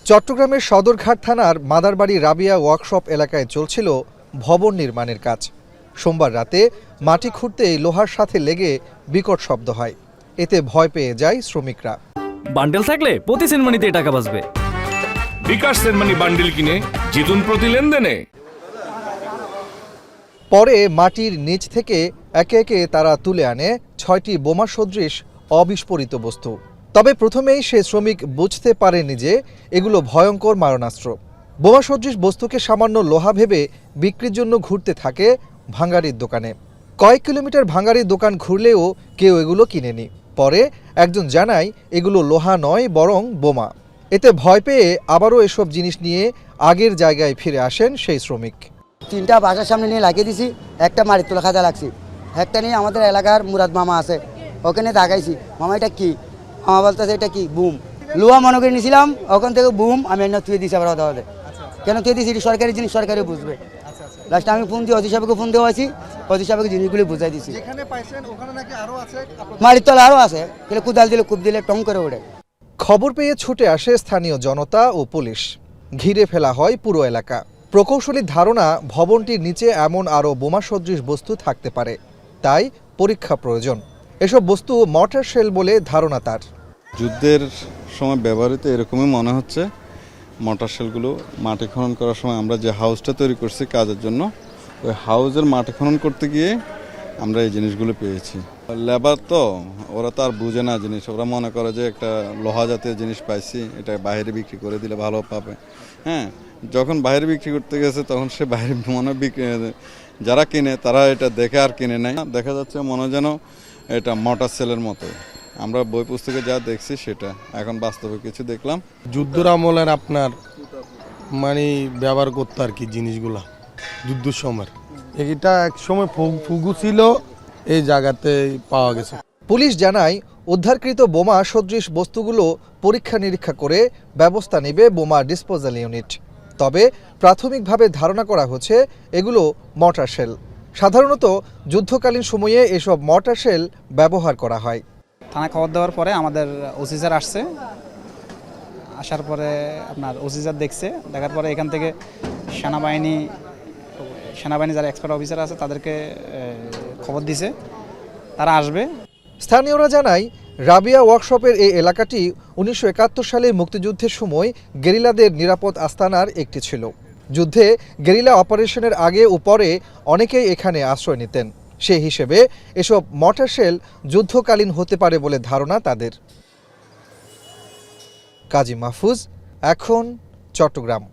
চট্টগ্রামের সদরঘাট থানার মাদারবাড়ি রাবিয়া ওয়ার্কশপ এলাকায় চলছিল ভবন নির্মাণের কাজ। সোমবার রাতে মাটি খুঁড়তেই লোহার সাথে লেগে বিকট শব্দ হয়। এতে ভয় পেয়ে যায় শ্রমিকরা। বান্ডেল থাকলে প্রতি সেনমানিতে টাকা বাঁচবে। বিকাশ সেনমানি বান্ডেল কিনে জিতুন প্রতি লেনদেনে। পরে মাটির নিচ থেকে একে একে তারা তুলে আনে ৬টি বোমা সদৃশ অবিস্ফোরিত বস্তু। তবে প্রথমেই সে শ্রমিক বুঝতে পারেনি যে এগুলো ভয়ঙ্কর মারণাস্ত্র। বোমা সদৃশ বস্তুকে সামান্য লোহা ভেবে বিক্রির জন্য ঘুরতে থাকে ভাঙাড়ির দোকানে। কয়েক কিলোমিটার ভাঙাড়ির দোকান ঘুরলেও কেউ এগুলো কিনেনি। পরে একজন জানায় এগুলো লোহা নয়, বরং বোমা। এতে ভয় পেয়ে আবারও এসব জিনিস নিয়ে আগের জায়গায় ফিরে আসেন সেই শ্রমিক। 3টা বাসার সামনে নিয়ে লাগিয়ে দিছি, একটা মাটির তোলা খাজা লাগছি, একটা নিয়ে আমাদের এলাকার মুরাদ মামা আছে, ওখানে দাগাইছি। মামা এটা কি? মামা বলতেছে এটা কি? বুম। লোহা মনে করে নিয়েছিলাম, ওখান থেকে বুম আমি এনে তুলে দিয়েছি। আবার দাওয়াতে কেন তুলে দিয়েছি? এটি সরকারি জিনিস, সরকারি বুঝবে। লাস্টে আমি ফোন দিয়ে অজি সাহেবকে ফোন দেওয়া আছি, অজি সাহেবকে জিনিসগুলি বুঝাই দিয়েছি। মাটির তলা আরও আছে, তাহলে কুদাল দিলে কূপ দিলে টং করে ওঠে। খবর পেয়ে ছুটে আসে স্থানীয় জনতা ও পুলিশ। ঘিরে ফেলা হয় পুরো এলাকা। প্রকৌশলীর ধারণা, ভবনটির নিচে এমন আরও বোমা সদৃশ বস্তু থাকতে পারে, তাই পরীক্ষা প্রয়োজন। এসব বস্তু মর্টার শেল বলে ধারণা তার। যুদ্ধের সময় ব্যবহৃত এরকমই মনে হচ্ছে। মর্টার শেলগুলো মাটি খনন করার সময় আমরা যে হাউসটা তৈরি করছি কাজের জন্য, ওই হাউসের মাটি খনন করতে গিয়ে আমরা এই জিনিসগুলো পেয়েছি। লেবার তো ওরা তো আর বুঝে না জিনিস, ওরা মনে করে যে একটা লোহা জাতীয় জিনিস পাইছি, এটা বাইরে বিক্রি করে দিলে ভালো পাবে। হ্যাঁ, যখন বাইরে বিক্রি করতে গেছে তখন সে বাইরে মনে যারা কিনে তারা এটা দেখে আর কিনে নেয়। দেখা যাচ্ছে মনে যেন এটা মর্টার সেলের মতো। আমরা বই পুস্তকে যা দেখছি সেটা, এখন বাস্তবে কিছু দেখলাম। যুদ্ধের আমলের আপনার মানে ব্যবহার করতো আর কি জিনিসগুলা যুদ্ধের সময়। এটা এক সময় ফুগু ছিল, এই জায়গাতে পাওয়া গেছে। পুলিশ জানায় উদ্ধারকৃত বোমা সদৃশ বস্তুগুলো পরীক্ষা নিরীক্ষা করে ব্যবস্থা নেবে বোমা ডিসপোজাল ইউনিট। তবে প্রাথমিকভাবে ধারণা করা হচ্ছে এগুলো মর্টার শেল। সাধারণত যুদ্ধকালীন সময়ে এসব মর্টার শেল ব্যবহার করা হয়। থানায় খবর দেওয়ার পরে আমাদের ওসি স্যার আসছে, আসার পরে আপনার ওসি স্যার দেখছে, দেখার পরে এখান থেকে সেনাবাহিনী যারা এক্সপার্ট অফিসার আছে তাদেরকে খবর দিছে, তারা আসবে। স্থানীয়রা জানায় রাবিয়া ওয়ার্কশপের এই এলাকাটি 1971 সালে মুক্তিযুদ্ধের সময় গেরিলাদের নিরাপদ আস্তানার একটি ছিল। যুদ্ধে গেরিলা অপারেশনের আগে ও পরে অনেকেই এখানে আশ্রয় নিতেন। সেই হিসেবে এসব মর্টার শেল যুদ্ধকালীন হতে পারে বলে ধারণা তাদের। কাজী মাহফুজ, এখন, চট্টগ্রাম।